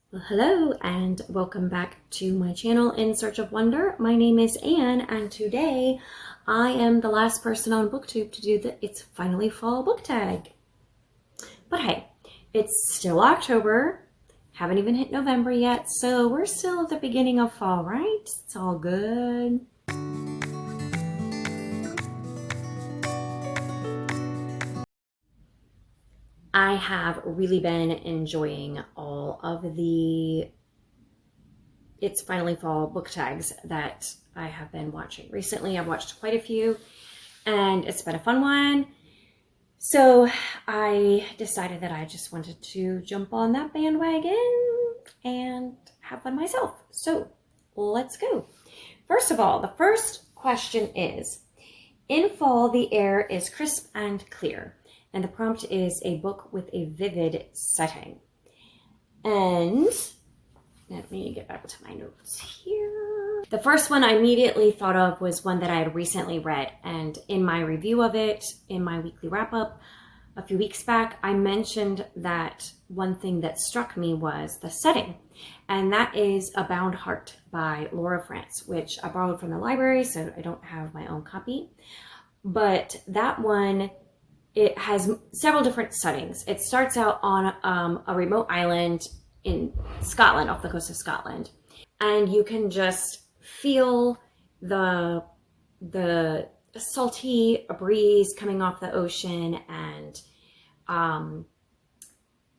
Well, hello and welcome back to my channel In Search of Wonder. My name is Anne and today I am the last person on BookTube to do the It's Finally Fall book tag. But hey, it's still October, haven't even hit November yet, so we're still at the beginning of fall, right? It's all good. I have really been enjoying all of the It's Finally Fall book tags that I have been watching. Recently, I've watched quite a few and it's been a fun one. So I decided that I just wanted to jump on that bandwagon and have fun myself. So let's go. First of all, the first question is, in fall, the air is crisp and clear. And the prompt is a book with a vivid setting. And let me get back to my notes here. The first one I immediately thought of was one that I had recently read. And in my review of it, in my weekly wrap-up a few weeks back, I mentioned that one thing that struck me was the setting. And that is A Bound Heart by Laura France, which I borrowed from the library, so I don't have my own copy. But that one, it has several different settings. It starts out on a remote island in Scotland, off the coast of Scotland. And you can just feel the salty breeze coming off the ocean and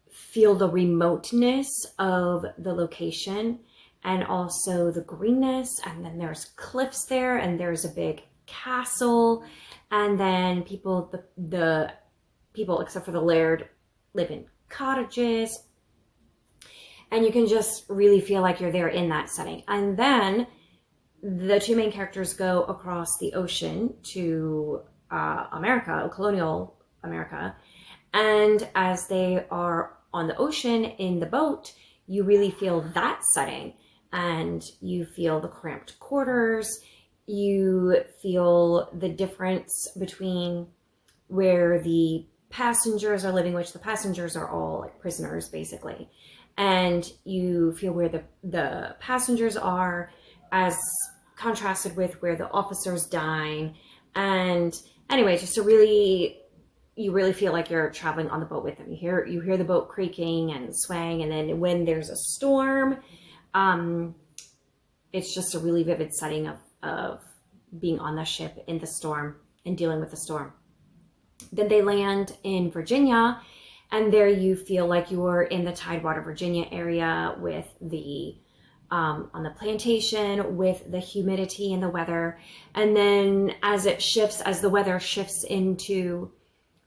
feel the remoteness of the location and also the greenness. And then there's cliffs there and there's a big castle. And then the people, except for the laird, live in cottages. And you can just really feel like you're there in that setting. And then the two main characters go across the ocean to America, colonial America. And as they are on the ocean in the boat, you really feel that setting. And you feel the cramped quarters. You feel the difference between where the passengers are living, which the passengers are all like prisoners, basically. And you feel where the passengers are as contrasted with where the officers dine. And anyway, just you really feel like you're traveling on the boat with them. You hear the boat creaking and swaying. And then when there's a storm, it's just a really vivid setting of being on the ship in the storm and dealing with the storm. Then they land in Virginia. And there you feel like you're in the Tidewater, Virginia area with on the plantation with the humidity and the weather. And then as the weather shifts into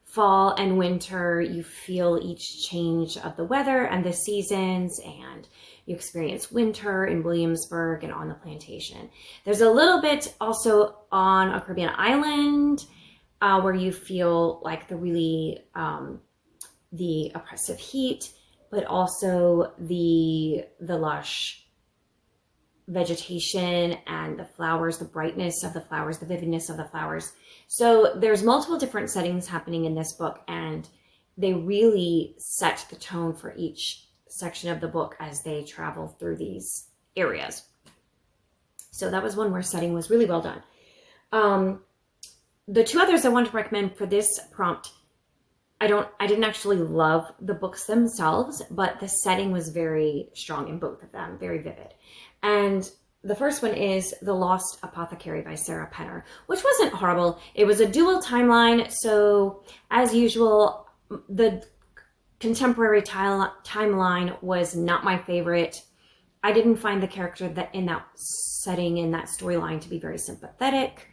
fall and winter, you feel each change of the weather and the seasons, and you experience winter in Williamsburg and on the plantation. There's a little bit also on a Caribbean island where you feel like the oppressive heat, but also the lush vegetation and the flowers, the brightness of the flowers, the vividness of the flowers. So there's multiple different settings happening in this book, and they really set the tone for each section of the book as they travel through these areas. So that was one where setting was really well done. The two others I want to recommend for this prompt, I didn't actually love the books themselves, but the setting was very strong in both of them, very vivid. And the first one is The Lost Apothecary by Sarah Penner, which wasn't horrible. It was a dual timeline. So as usual, the contemporary timeline was not my favorite. I didn't find the character that in that setting, in that storyline, to be very sympathetic.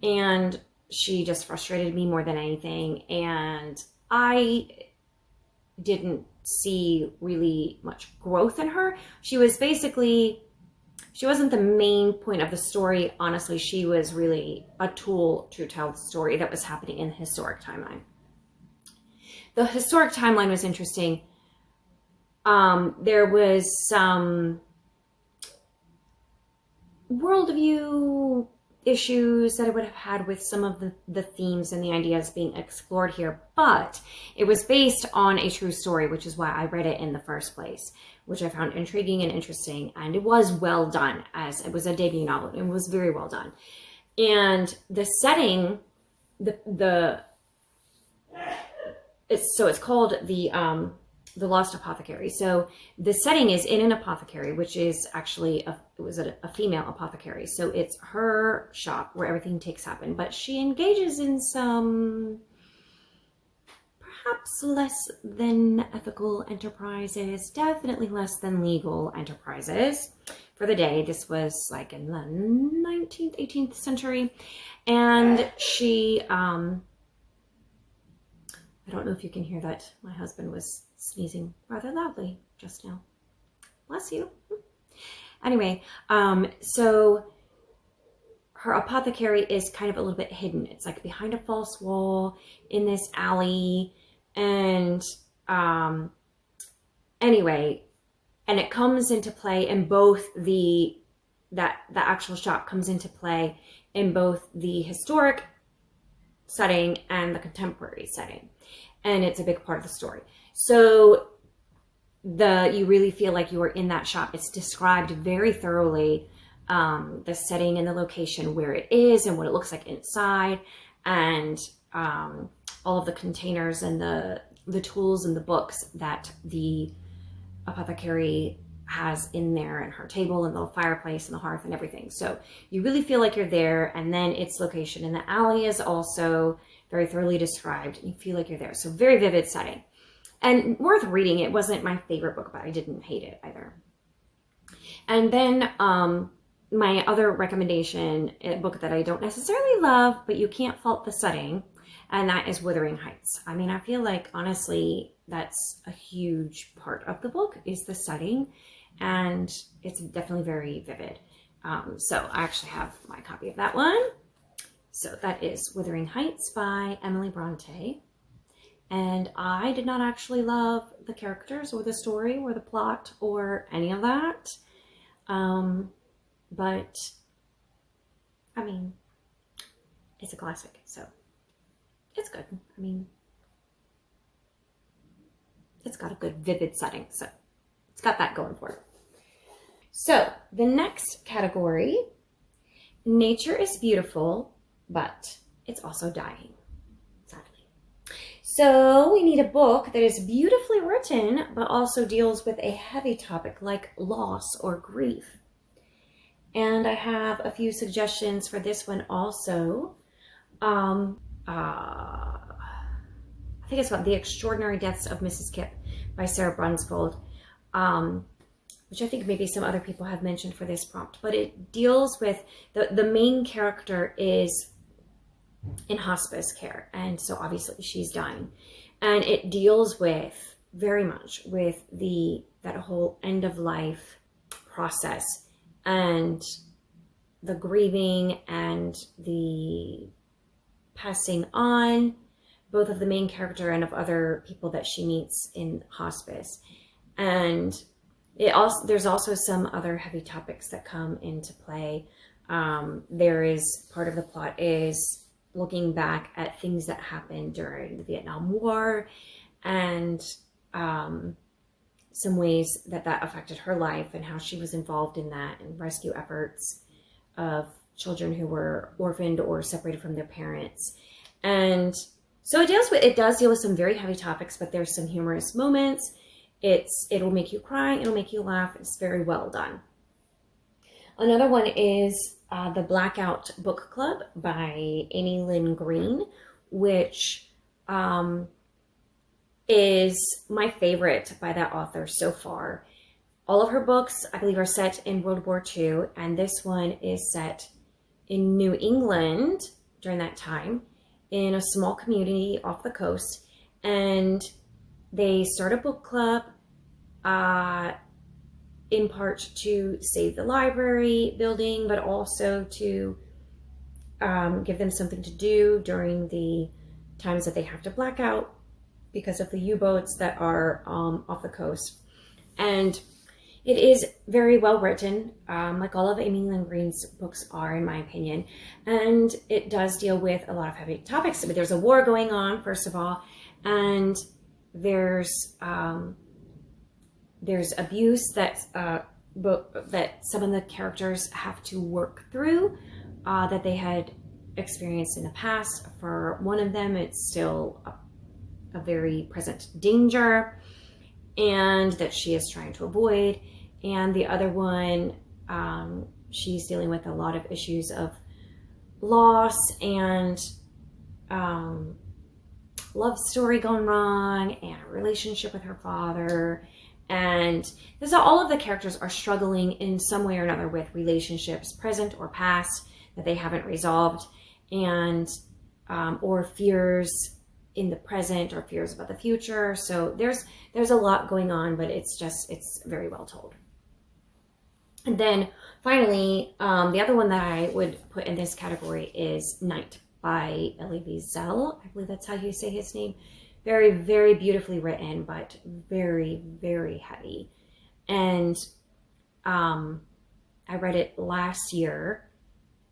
And she just frustrated me more than anything. And I didn't see really much growth in her. She wasn't the main point of the story. Honestly, she was really a tool to tell the story that was happening in the historic timeline. The historic timeline was interesting. There was some worldview issues that it would have had with some of the themes and the ideas being explored here, but it was based on a true story, which is why I read it in the first place, which I found intriguing and interesting, and it was well done, as it was a debut novel. It was very well done. And the setting, it's called the Lost Apothecary. So the setting is in an apothecary, which is actually a female apothecary. So it's her shop where everything takes happen, but she engages in some perhaps less than ethical enterprises, definitely less than legal enterprises for the day. This was like in the 19th, 18th century. And she, I don't know if you can hear that. My husband was sneezing rather loudly just now. Bless you. Anyway, so her apothecary is kind of a little bit hidden. It's like behind a false wall in this alley. And anyway, and it comes into play in both the actual shop comes into play in both the historic setting and the contemporary setting. And it's a big part of the story. So you really feel like you are in that shop. It's described very thoroughly, the setting and the location where it is and what it looks like inside, and all of the containers and the tools and the books that the apothecary has in there, and her table and the fireplace and the hearth and everything. So you really feel like you're there. And then its location in the alley is also very thoroughly described. You feel like you're there. So very vivid setting and worth reading. It wasn't my favorite book, but I didn't hate it either. And then my other recommendation, a book that I don't necessarily love, but you can't fault the setting, and that is Wuthering Heights. I mean, I feel like, honestly, that's a huge part of the book is the setting, and it's definitely very vivid. So I actually have my copy of that one. So that is Wuthering Heights by Emily Bronte. And I did not actually love the characters or the story or the plot or any of that. But, I mean, it's a classic, so it's good. I mean, it's got a good vivid setting, so it's got that going for it. So the next category, nature is beautiful, but it's also dying, sadly. So we need a book that is beautifully written, but also deals with a heavy topic like loss or grief. And I have a few suggestions for this one also. I think it's called The Extraordinary Deaths of Mrs. Kipp by Sarah Brunsfold, which I think maybe some other people have mentioned for this prompt. But it deals with, the main character is in hospice care, and so obviously she's dying. And it deals with, very much, with that whole end of life process, and the grieving and the passing on, both of the main character and of other people that she meets in hospice. And there's also some other heavy topics that come into play. There is, part of the plot is looking back at things that happened during the Vietnam War, and some ways that affected her life and how she was involved in that, and rescue efforts of children who were orphaned or separated from their parents. And so it does deal with some very heavy topics, but there's some humorous moments. It'll make you cry, it'll make you laugh. It's very well done. Another one is The Blackout Book Club by Amy Lynn Green, which is my favorite by that author so far. All of her books, I believe, are set in World War II, and this one is set in New England during that time, in a small community off the coast. And they start a book club, in part to save the library building, but also to give them something to do during the times that they have to black out because of the U-boats that are off the coast. And It is very well written, like all of Amy Lynn Green's books are, in my opinion. And it does deal with a lot of heavy topics. But there's a war going on, first of all, and there's abuse that some of the characters have to work through that they had experienced in the past. For one of them, it's still a very present danger, and that she is trying to avoid. And the other one, she's dealing with a lot of issues of loss and love story gone wrong and a relationship with her father. And this, all of the characters are struggling in some way or another with relationships, present or past, that they haven't resolved, and or fears in the present or fears about the future. So there's a lot going on, but it's very well told. And then finally, the other one that I would put in this category is Night by Elie Wiesel. I believe that's how you say his name. Very, very beautifully written, but very, very heavy. And I read it last year.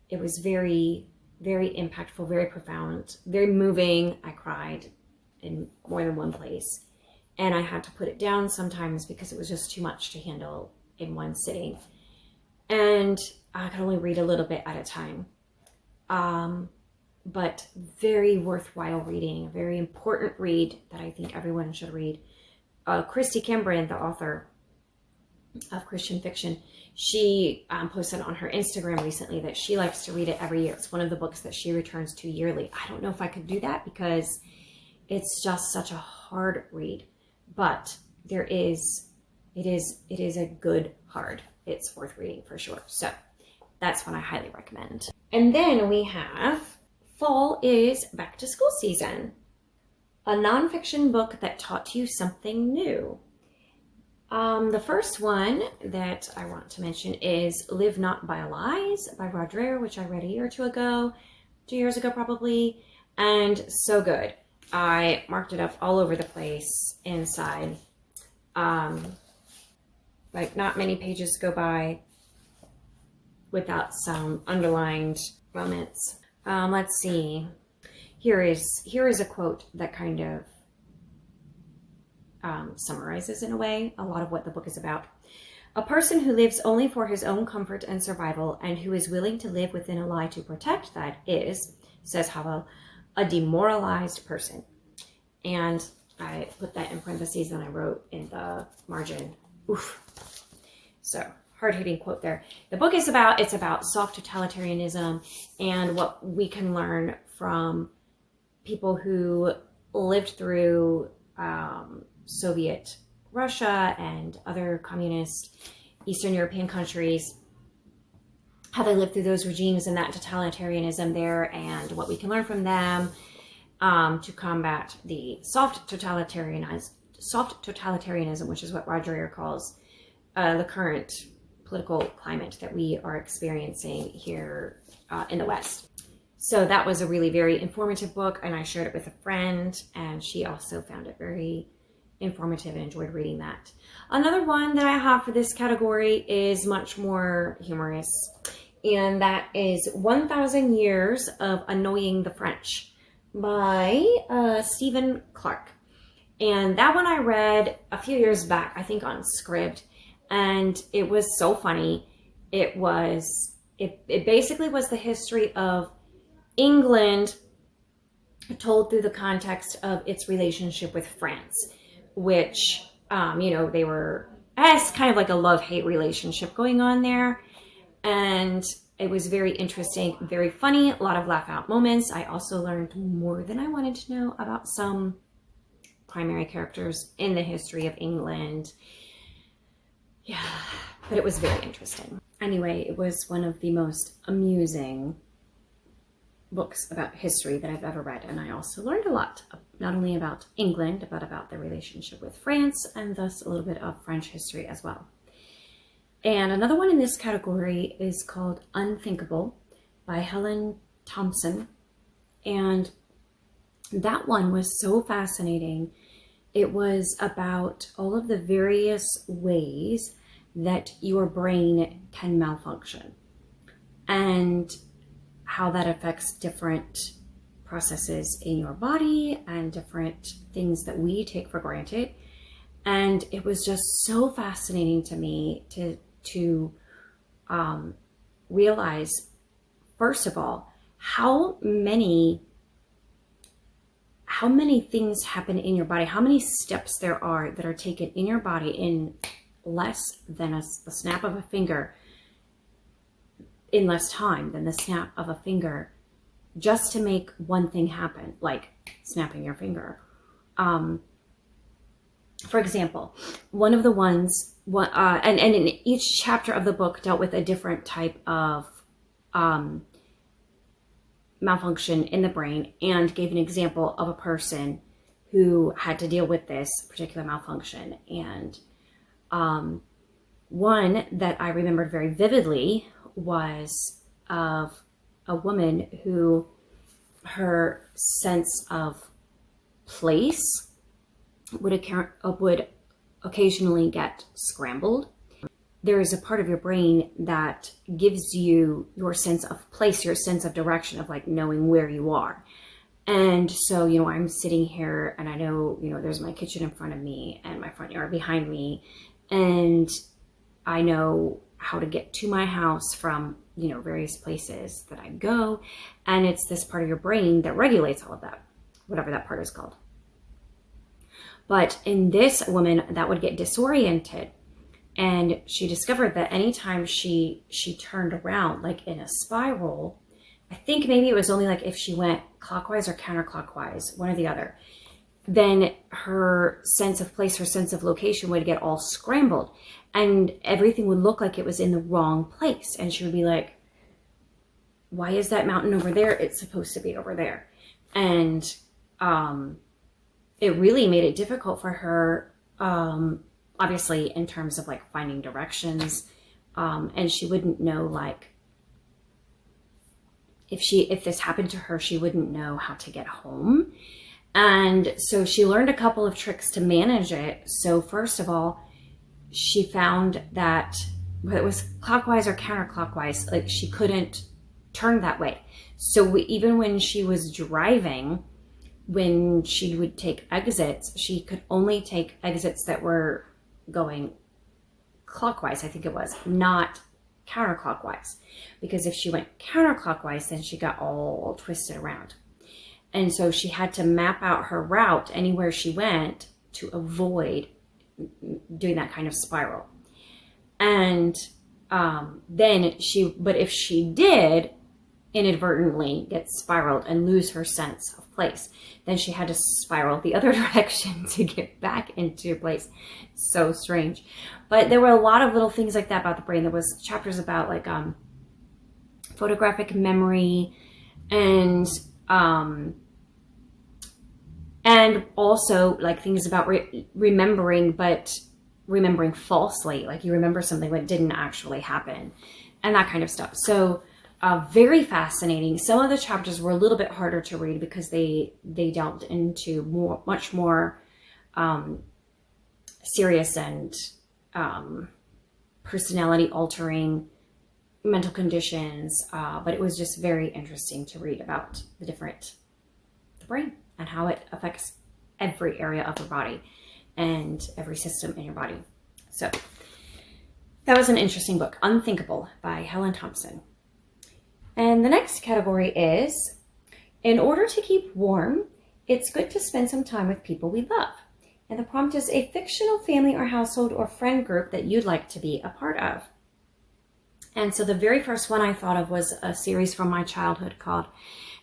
It was very, very impactful, very profound, very moving. I cried in more than one place. And I had to put it down sometimes because it was just too much to handle in one sitting. And I could only read a little bit at a time. But very worthwhile reading, a very important read that I think everyone should read. Christy Cambrin, the author of Christian fiction, she posted on her Instagram recently that she likes to read it every year. It's one of the books that she returns to yearly. I don't know if I could do that because it's just such a hard read, but it is a good hard. It's worth reading for sure. So that's one I highly recommend. And then we have Fall is Back to School Season, a nonfiction book that taught you something new. The first one that I want to mention is Live Not by Lies by Roger, which I read a year or 2 years ago probably, and so good. I marked it up all over the place inside. Like not many pages go by without some underlined moments. Let's see. Here is a quote that kind of summarizes in a way a lot of what the book is about. A person who lives only for his own comfort and survival, and who is willing to live within a lie to protect that is, says Havel, a demoralized person. And I put that in parentheses and I wrote in the margin, oof. So hard-hitting quote there. The book is about soft totalitarianism and what we can learn from people who lived through Soviet Russia and other communist Eastern European countries, how they lived through those regimes and that totalitarianism there, and what we can learn from them to combat the soft totalitarianism, which is what Roger calls the current political climate that we are experiencing here in the West. So that was a really very informative book, and I shared it with a friend, and she also found it very informative and enjoyed reading that. Another one that I have for this category is much more humorous, and that is 1,000 Years of Annoying the French by Stephen Clark. And that one I read a few years back, I think on Scribd, and it was so funny. It basically was the history of England told through the context of its relationship with France, which, they were, it's kind of like a love-hate relationship going on there. And it was very interesting, very funny, a lot of laugh-out moments. I also learned more than I wanted to know about some primary characters in the history of England. Yeah, but it was very interesting. Anyway, it was one of the most amusing books about history that I've ever read, and I also learned a lot, not only about England, but about the relationship with France, and thus a little bit of French history as well. And another one in this category is called Unthinkable by Helen Thompson, and that one was so fascinating. It was about all of the various ways that your brain can malfunction and how that affects different processes in your body and different things that we take for granted. And it was just so fascinating to me to realize, first of all, how many things happen in your body, how many steps there are that are taken in your body in less than a snap of a finger, in less time than the snap of a finger, just to make one thing happen, like snapping your finger. For example, one of the ones, and in each chapter of the book dealt with a different type of malfunction in the brain, and gave an example of a person who had to deal with this particular malfunction. And one that I remembered very vividly was of a woman who, her sense of place would occasionally get scrambled. There is a part of your brain that gives you your sense of place, your sense of direction, of like knowing where you are. And so, I'm sitting here and I know, there's my kitchen in front of me and my front yard behind me. And I know how to get to my house from, various places that I go. And it's this part of your brain that regulates all of that, whatever that part is called. But in this woman, that would get disoriented. And she discovered that anytime she turned around, like in a spiral, I think maybe it was only like if she went clockwise or counterclockwise, one or the other, then her sense of place, her sense of location would get all scrambled. And everything would look like it was in the wrong place. And she would be like, why is that mountain over there? It's supposed to be over there. And it really made it difficult for her, obviously in terms of like finding directions. And she wouldn't know, like, if this happened to her, she wouldn't know how to get home. And so she learned a couple of tricks to manage it. So first of all, she found that whether it was clockwise or counterclockwise, like she couldn't turn that way. So even when she was driving, when she would take exits, she could only take exits that were going clockwise, I think it was, not counterclockwise. Because if she went counterclockwise, then she got all twisted around. And so she had to map out her route anywhere she went to avoid doing that kind of spiral. And but if she did inadvertently get spiraled and lose her sense of place, then she had to spiral the other direction to get back into place. So strange. But there were a lot of little things like that about the brain. There was chapters about like photographic memory and also like things about remembering, but remembering falsely, like you remember something that didn't actually happen, and that kind of stuff. So very fascinating. Some of the chapters were a little bit harder to read because they delved into much more serious and personality altering mental conditions, but it was just very interesting to read about the brain and how it affects every area of your body and every system in your body. So that was an interesting book, Unthinkable by Helen Thompson. And the next category is, in order to keep warm, it's good to spend some time with people we love. And the prompt is a fictional family or household or friend group that you'd like to be a part of. And so the very first one I thought of was a series from my childhood called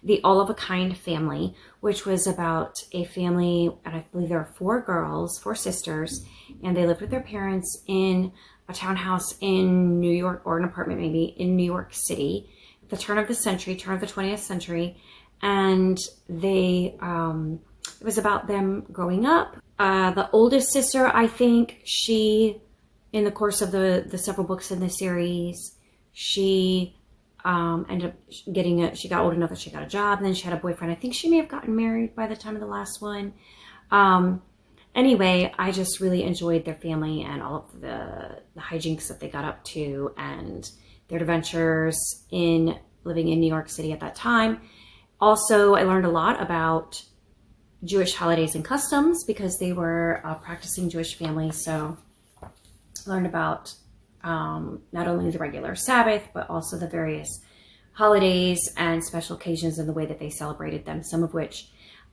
The All of a Kind Family, which was about a family, and I believe there are 4 sisters, and they lived with their parents in a townhouse in New York, or an apartment maybe in New York City, at the turn of the 20th century. And it was about them growing up. The oldest sister, I think, she, in the course of the several books in the series, she ended up she got old enough that she got a job, and then she had a boyfriend. I think she may have gotten married by the time of the last one. Anyway, I just really enjoyed their family and all of the hijinks that they got up to and their adventures in living in New York City at that time. Also, I learned a lot about Jewish holidays and customs because they were a practicing Jewish family. So I learned about not only the regular Sabbath, but also the various holidays and special occasions and the way that they celebrated them, some of which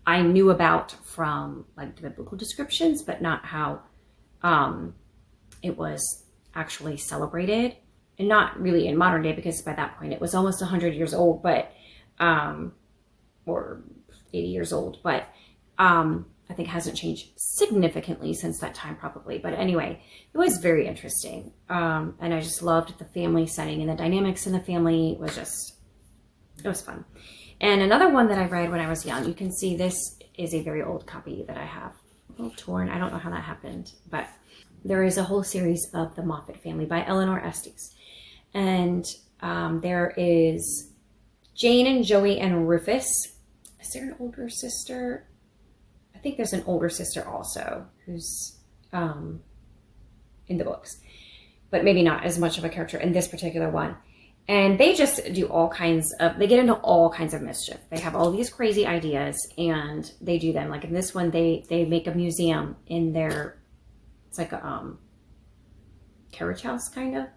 I knew about from like the biblical descriptions, but not how it was actually celebrated. And not really in modern day, because by that point it was almost 100 years old, but or 80 years old, but I think hasn't changed significantly since that time probably. But anyway, it was very interesting. And I just loved the family setting, and the dynamics in the family was just, it was fun. And another one that I read when I was young, you can see this is a very old copy that I have. A little torn. I don't know how that happened, but there is a whole series of The Moffat Family by Eleanor Estes. And there is Jane and Joey and Rufus. Is there an older sister? I think there's an older sister also who's in the books, but maybe not as much of a character in this particular one. And they just do all kinds of, they get into all kinds of mischief. They have all these crazy ideas and they do them. Like in this one, they make a museum in their, it's like a carriage house kind of.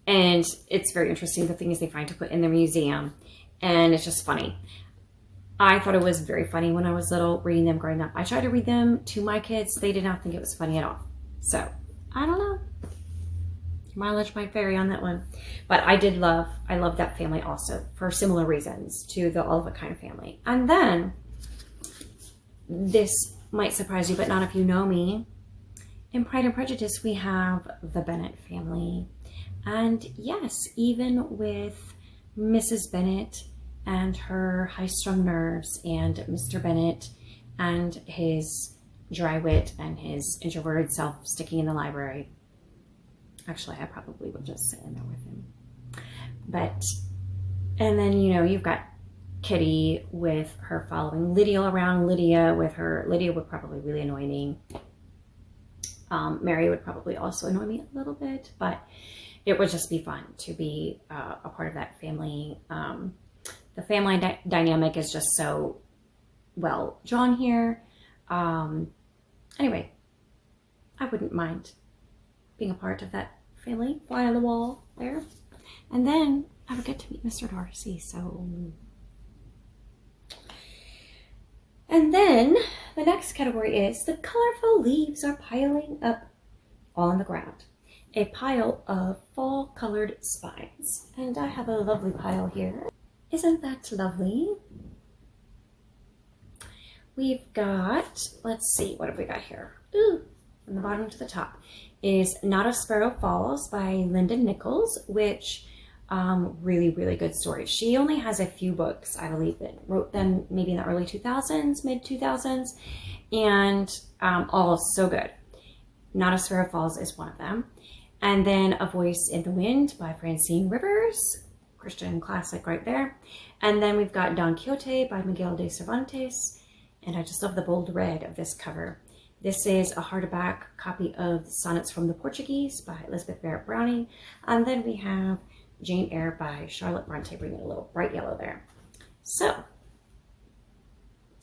And it's very interesting, the things they find to put in their museum. And it's just funny. I thought it was very funny when I was little, reading them growing up. I tried to read them to my kids. They did not think it was funny at all. So, I don't know. Mileage might vary on that one. But I love that family also for similar reasons to the All of a Kind family. And then, this might surprise you, but not if you know me. In Pride and Prejudice, we have the Bennet family. And yes, even with Mrs. Bennet and her high-strung nerves, and Mr. Bennet and his dry wit and his introverted self sticking in the library. Actually, I probably would just sit in there with him. But, and then, you know, you've got Kitty with her following Lydia around. Lydia would probably really annoy me. Mary would probably also annoy me a little bit, but it would just be fun to be a part of that family. The family dynamic is just so well drawn here. Anyway, I wouldn't mind being a part of that family, fly on the wall there. And then I would get to meet Mr. Darcy, so. And then the next category is the colorful leaves are piling up on the ground. A pile of fall-colored spines. And I have a lovely pile here. Isn't that lovely? We've got, let's see, what have we got here? Ooh, from the bottom to the top is Not a Sparrow Falls by Linda Nichols, which really, really good story. She only has a few books, I believe, that wrote them maybe in the early 2000s, mid 2000s, and all so good. Not a Sparrow Falls is one of them. And then A Voice in the Wind by Francine Rivers, Christian classic right there. And then we've got Don Quixote by Miguel de Cervantes. And I just love the bold red of this cover. This is a hardback copy of Sonnets from the Portuguese by Elizabeth Barrett Browning. And then we have Jane Eyre by Charlotte Bronte, bringing a little bright yellow there. So,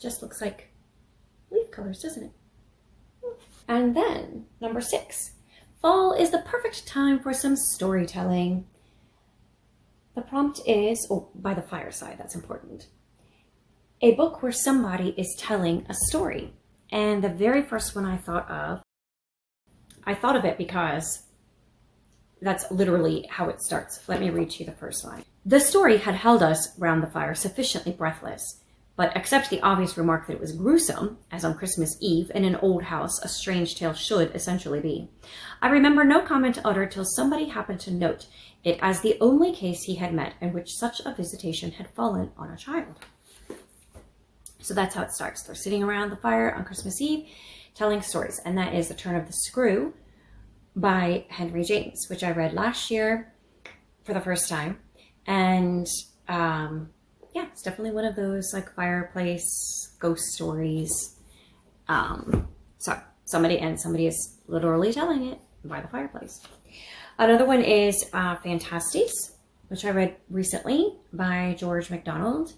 just looks like leaf colors, doesn't it? And then, number 6. Fall is the perfect time for some storytelling. The prompt is, by the fireside, that's important. A book where somebody is telling a story. And the very first one I thought of it because that's literally how it starts. Let me read to you the first line. The story had held us round the fire sufficiently breathless, but except the obvious remark that it was gruesome, as on Christmas Eve in an old house a strange tale should essentially be, I remember no comment uttered till somebody happened to note it as the only case he had met in which such a visitation had fallen on a child. So that's how it starts. They're sitting around the fire on Christmas Eve telling stories. And that is The Turn of the Screw by Henry James, which I read last year for the first time. And yeah, it's definitely one of those like fireplace ghost stories. So somebody is literally telling it by the fireplace. Another one is Fantastes, which I read recently by George MacDonald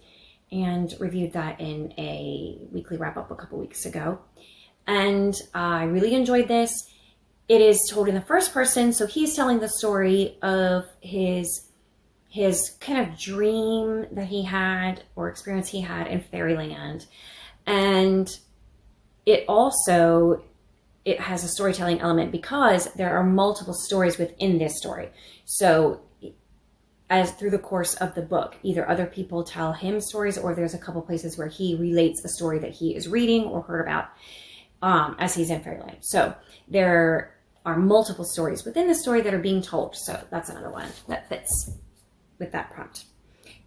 and reviewed that in a weekly wrap-up a couple weeks ago. And I really enjoyed this. It is told in the first person, so he's telling the story of his kind of dream that he had or experience he had in fairyland. And it has a storytelling element because there are multiple stories within this story. So as through the course of the book, either other people tell him stories or there's a couple places where he relates a story that he is reading or heard about as he's in fairyland. So there are multiple stories within the story that are being told. So that's another one that fits with that prompt.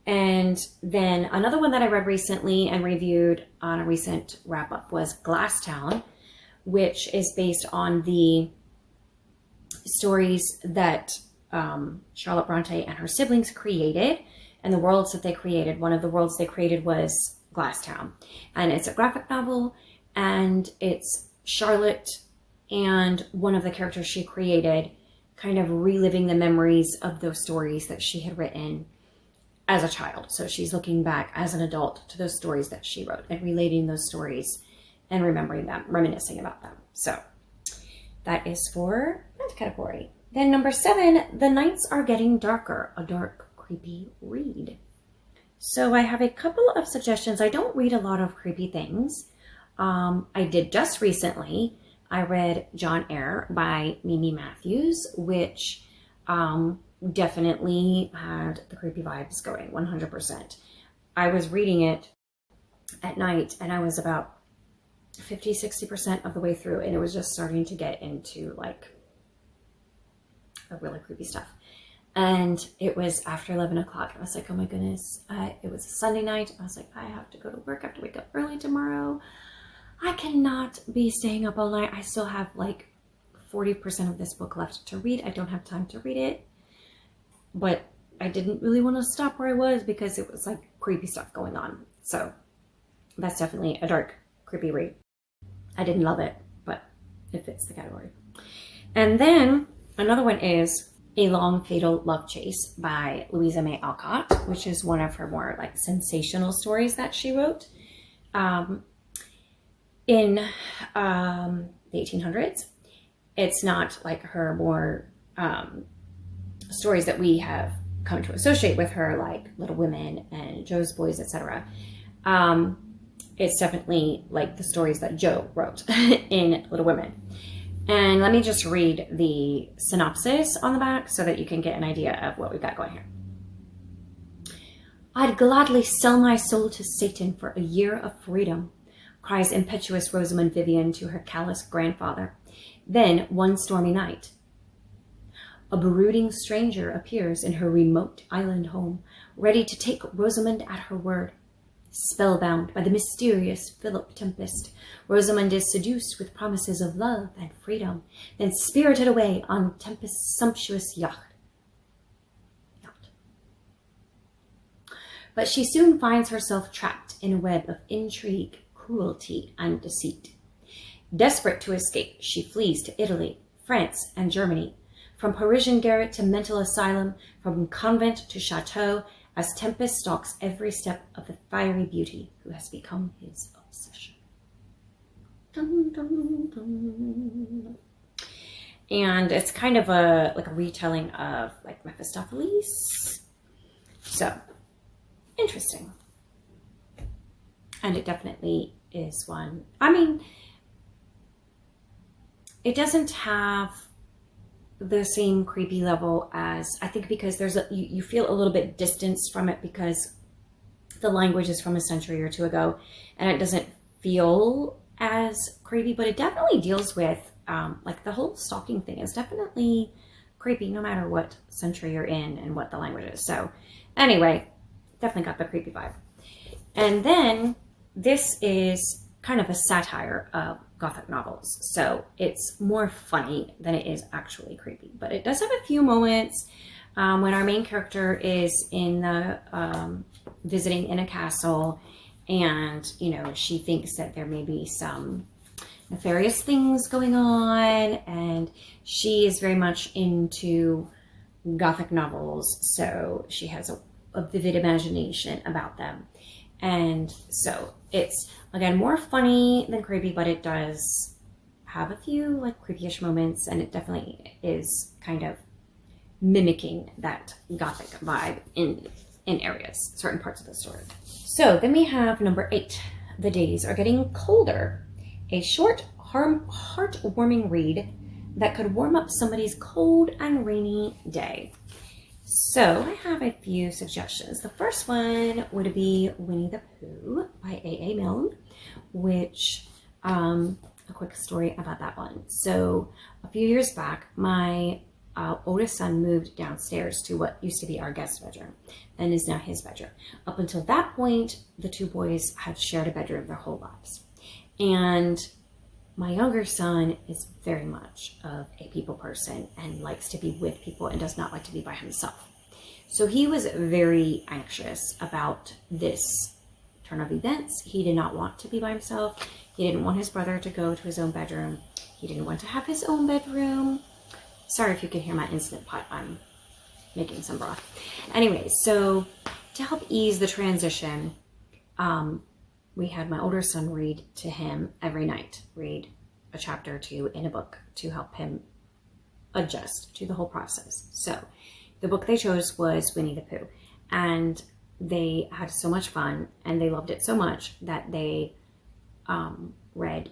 And then another one that I read recently and reviewed on a recent wrap-up was Glasstown, which is based on the stories that Charlotte Bronte and her siblings created and the worlds that they created. One of the worlds they created was Glasstown. And it's a graphic novel, and it's Charlotte and one of the characters she created kind of reliving the memories of those stories that she had written as a child. So she's looking back as an adult to those stories that she wrote and relating those stories and remembering them, reminiscing about them. So that is for that category. Then number 7, The Nights Are Getting Darker, a dark, creepy read. So I have a couple of suggestions. I don't read a lot of creepy things. I did just recently, I read John Eyre by Mimi Matthews, which definitely had the creepy vibes going, 100%. I was reading it at night and I was about 50-60% of the way through, and it was just starting to get into like the really creepy stuff. And it was after 11 o'clock. I was like, oh my goodness. It was a Sunday night. I was like, I have to go to work. I have to wake up early tomorrow. I cannot be staying up all night. I still have like 40% of this book left to read. I don't have time to read it. But I didn't really want to stop where I was because it was like creepy stuff going on. So that's definitely a dark, creepy read. I didn't love it, but it fits the category. And then another one is A Long Fatal Love Chase by Louisa May Alcott, which is one of her more like sensational stories that she wrote in the 1800s. It's not like her more stories that we have come to associate with her, like Little Women and Jo's Boys, etc. It's definitely like the stories that Jo wrote in Little Women. And let me just read the synopsis on the back so that you can get an idea of what we've got going here. I'd gladly sell my soul to Satan for a year of freedom, cries impetuous Rosamund Vivian to her callous grandfather. Then, one stormy night, a brooding stranger appears in her remote island home, ready to take Rosamund at her word. Spellbound by the mysterious Philip Tempest, Rosamund is seduced with promises of love and freedom, then spirited away on Tempest's sumptuous yacht. But she soon finds herself trapped in a web of intrigue, cruelty, and deceit. Desperate to escape, she flees to Italy, France, and Germany, from Parisian garret to mental asylum, from convent to chateau, as Tempest stalks every step of the fiery beauty who has become his obsession. Dun, dun, dun. And it's kind of a retelling of like Mephistopheles. So interesting. And it definitely is one. I mean, it doesn't have the same creepy level as, I think, because there's you feel a little bit distanced from it because the language is from a century or two ago and it doesn't feel as creepy, but it definitely deals with like the whole stalking thing is definitely creepy no matter what century you're in and what the language is. So anyway, definitely got the creepy vibe. And then this is kind of a satire of Gothic novels. So it's more funny than it is actually creepy. But it does have a few moments when our main character is in the visiting in a castle and, you know, she thinks that there may be some nefarious things going on, and she is very much into Gothic novels, so she has a vivid imagination about them. And so it's, again, more funny than creepy, but it does have a few like creepy-ish moments, and it definitely is kind of mimicking that Gothic vibe in areas, certain parts of the story. So then we have number 8, The Days Are Getting Colder, a short, heartwarming read that could warm up somebody's cold and rainy day. So I have a few suggestions. The first one would be Winnie the Pooh by A.A. Milne, which, a quick story about that one. So a few years back, my oldest son moved downstairs to what used to be our guest bedroom and is now his bedroom. Up until that point, the two boys had shared a bedroom their whole lives. And my younger son is very much of a people person and likes to be with people and does not like to be by himself. So he was very anxious about this turn of events. He did not want to be by himself. He didn't want his brother to go to his own bedroom. He didn't want to have his own bedroom. Sorry if you can hear my Instant Pot. I'm making some broth. Anyway, so to help ease the transition, we had my older son read to him every night, read a chapter or two in a book to help him adjust to the whole process. So the book they chose was Winnie the Pooh, and they had so much fun and they loved it so much that they read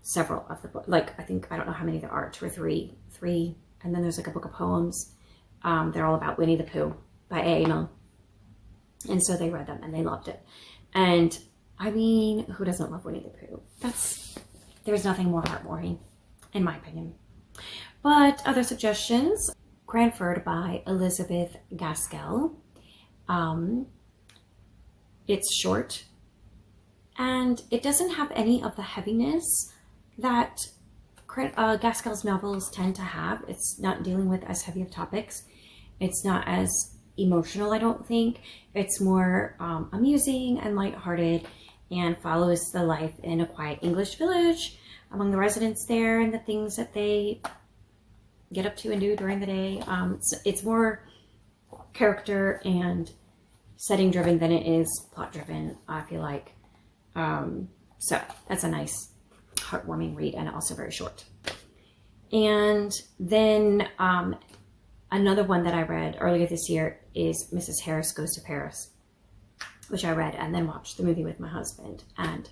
several of the books. Like, I don't know how many there are, 2 or 3, and then there's like a book of poems. They're all about Winnie the Pooh by A.A. Milne. And so they read them and they loved it. And I mean, who doesn't love Winnie the Pooh? There's nothing more heartwarming, in my opinion. But other suggestions, Cranford by Elizabeth Gaskell. It's short and it doesn't have any of the heaviness that Gaskell's novels tend to have. It's not dealing with as heavy of topics. It's not as emotional, I don't think. It's more amusing and lighthearted and follows the life in a quiet English village among the residents there and the things that they get up to and do during the day. It's more character and setting driven than it is plot driven, I feel like. So that's a nice heartwarming read and also very short. And then another one that I read earlier this year is Mrs. Harris Goes to Paris, which I read and then watched the movie with my husband. And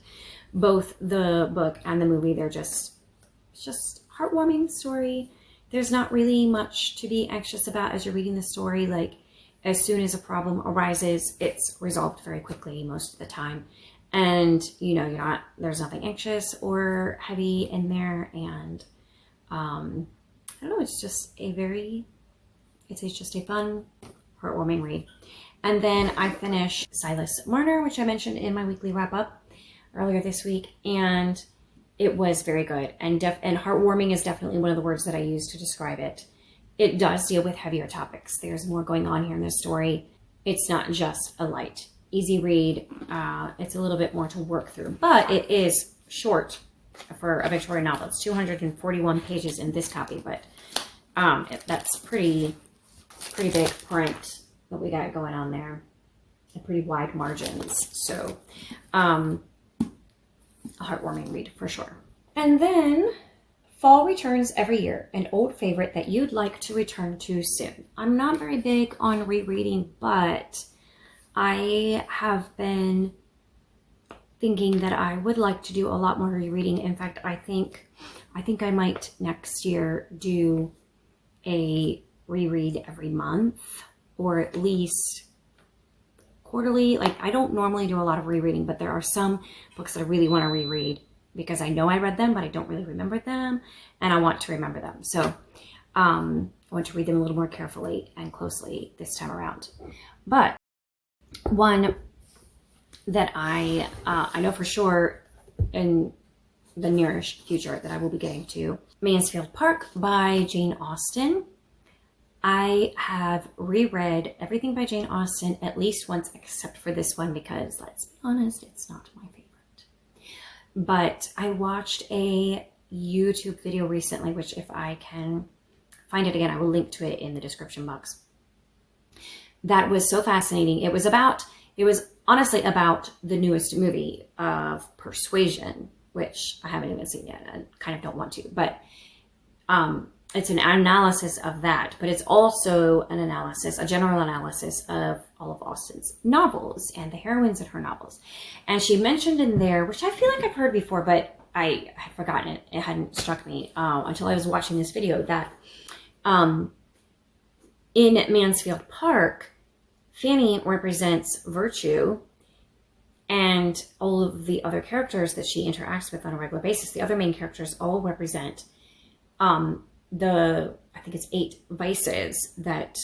both the book and the movie, they're just heartwarming story. There's not really much to be anxious about as you're reading the story. Like, as soon as a problem arises, it's resolved very quickly most of the time. And, you know, there's nothing anxious or heavy in there. And, I don't know, it's just a fun, heartwarming read. And then I finished Silas Marner, which I mentioned in my weekly wrap up earlier this week. And it was very good. And heartwarming is definitely one of the words that I use to describe it. It does deal with heavier topics. There's more going on here in this story. It's not just a light, easy read. It's a little bit more to work through, but it is short for a Victorian novel. It's 241 pages in this copy, but that's pretty big print that we got going on there, and pretty wide margins. So a heartwarming read for sure. And then fall returns every year, an old favorite that you'd like to return to soon. I'm not very big on rereading, but I have been thinking that I would like to do a lot more rereading. In fact, I think I might next year do a reread every month, or at least quarterly. Like, I don't normally do a lot of rereading, but there are some books that I really want to reread because I know I read them, but I don't really remember them, and I want to remember them. So I want to read them a little more carefully and closely this time around. But one that I know for sure in the nearish future that I will be getting to, Mansfield Park by Jane Austen. I have reread everything by Jane Austen at least once, except for this one, because let's be honest, it's not my favorite. But I watched a YouTube video recently, which if I can find it again, I will link to it in the description box. That was so fascinating. It was honestly about the newest movie of Persuasion, which I haven't even seen yet. I kind of don't want to, but it's an analysis of that, but it's also an analysis, a general analysis of all of Austen's novels and the heroines in her novels. And she mentioned in there, which I feel like I've heard before, but I had forgotten it. It hadn't struck me until I was watching this video, that in Mansfield Park, Fanny represents virtue, and all of the other characters that she interacts with on a regular basis, the other main characters, all represent I think it's 8 vices that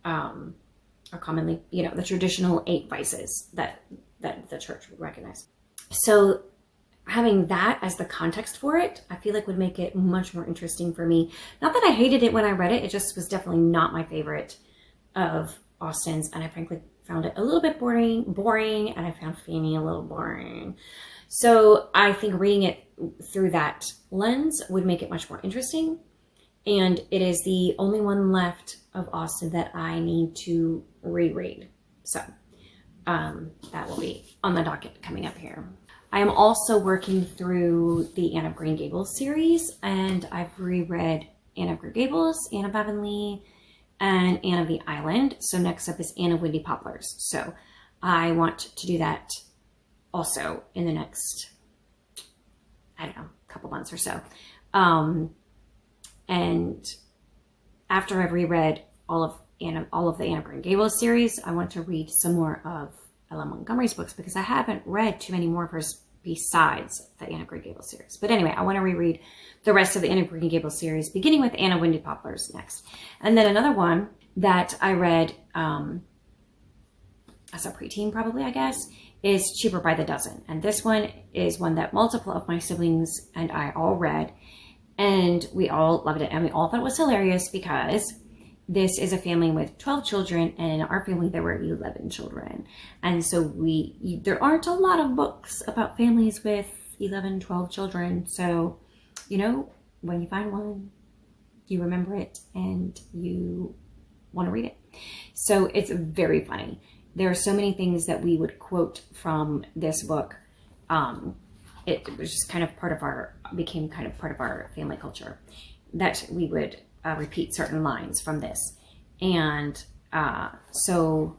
are commonly, the traditional 8 vices that the church would recognize. So having that as the context for it, I feel like would make it much more interesting for me. Not that I hated it when I read it, it just was definitely not my favorite of Austen's, and I frankly found it a little bit boring, and I found Fanny a little boring. So I think reading it through that lens would make it much more interesting. And it is the only one left of Austen that I need to reread. So that will be on the docket coming up here. I am also working through the Anne of Green Gables series, and I've reread Anne of Green Gables, Anne of Avonlea, and Anne of the Island. So next up is Anne of Windy Poplars. So I want to do that also in the next, I don't know, couple months or so. And after I've reread all of the Anne of Green Gables series, I want to read some more of Ella Montgomery's books, because I haven't read too many more of hers besides the Anne of Green Gables series. But anyway, I want to reread the rest of the Anne of Green Gables series, beginning with Anne of Windy Poplars next. And then another one that I read as a preteen, probably, I guess, is Cheaper by the Dozen. And this one is one that multiple of my siblings and I all read, and we all loved it, and we all thought it was hilarious, because this is a family with 12 children, and in our family there were 11 children. And so there aren't a lot of books about families with 11, 12 children. So, when you find one, you remember it and you want to read it. So it's very funny. There are so many things that we would quote from this book. It was just became kind of part of our family culture, that we would repeat certain lines from this. And so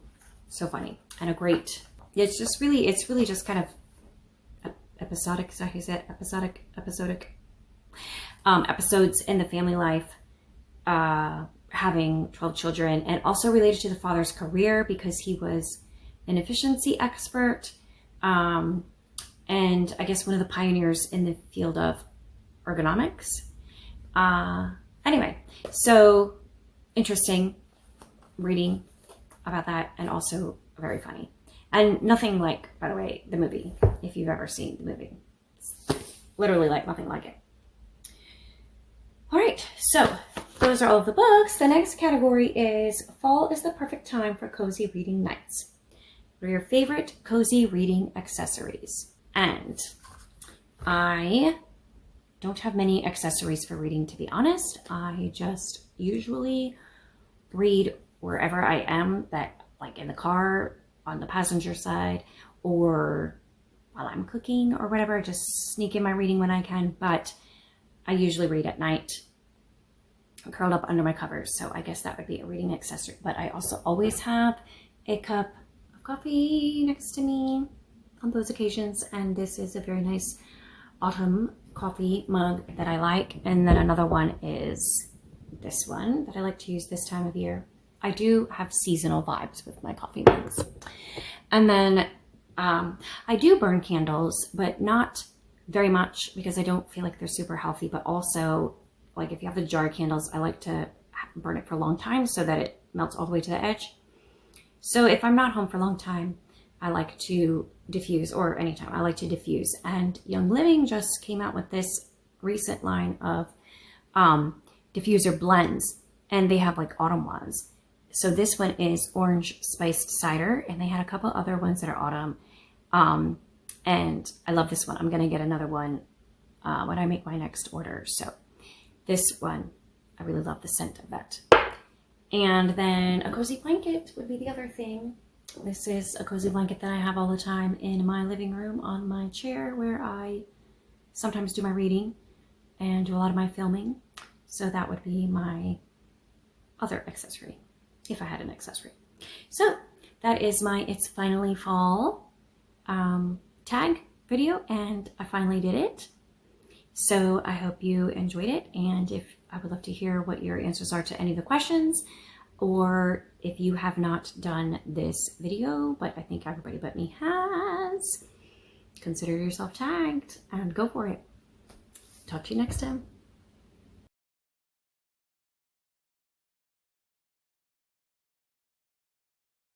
funny, and it's really just kind of episodic, is that how you said? Episodic episodes in the family life, having 12 children, and also related to the father's career, because he was an efficiency expert, and I guess one of the pioneers in the field of ergonomics. Anyway, so interesting reading about that, and also very funny. And nothing like, by the way, the movie, if you've ever seen the movie. It's literally like nothing like it. All right, so those are all of the books. The next category is fall is the perfect time for cozy reading nights. What are your favorite cozy reading accessories? And I don't have many accessories for reading, to be honest. I just usually read wherever I am, that like in the car, on the passenger side, or while I'm cooking or whatever. Just sneak in my reading when I can, but I usually read at night, curled up under my covers. So I guess that would be a reading accessory. But I also always have a cup of coffee next to me on those occasions, and this is a very nice autumn coffee mug that I like. And then another one is this one that I like to use this time of year. I do have seasonal vibes with my coffee mugs. And then I do burn candles, but not very much, because I don't feel like they're super healthy. But also, like if you have the jar candles, I like to burn it for a long time so that it melts all the way to the edge. So if I'm not home for a long time, I like to diffuse, or anytime I like to diffuse. And Young Living just came out with this recent line of diffuser blends, and they have like autumn ones. So this one is orange spiced cider, and they had a couple other ones that are autumn. And I love this one. I'm going to get another one when I make my next order. So this one, I really love the scent of that. And then a cozy blanket would be the other thing. This is a cozy blanket that I have all the time in my living room on my chair where I sometimes do my reading and do a lot of my filming. So that would be my other accessory, if I had an accessory. So that is my It's Finally Fall tag video, and I finally did it. So I hope you enjoyed it, and I would love to hear what your answers are to any of the questions, or if you have not done this video, but I think everybody but me has, consider yourself tagged and go for it. Talk to you next time.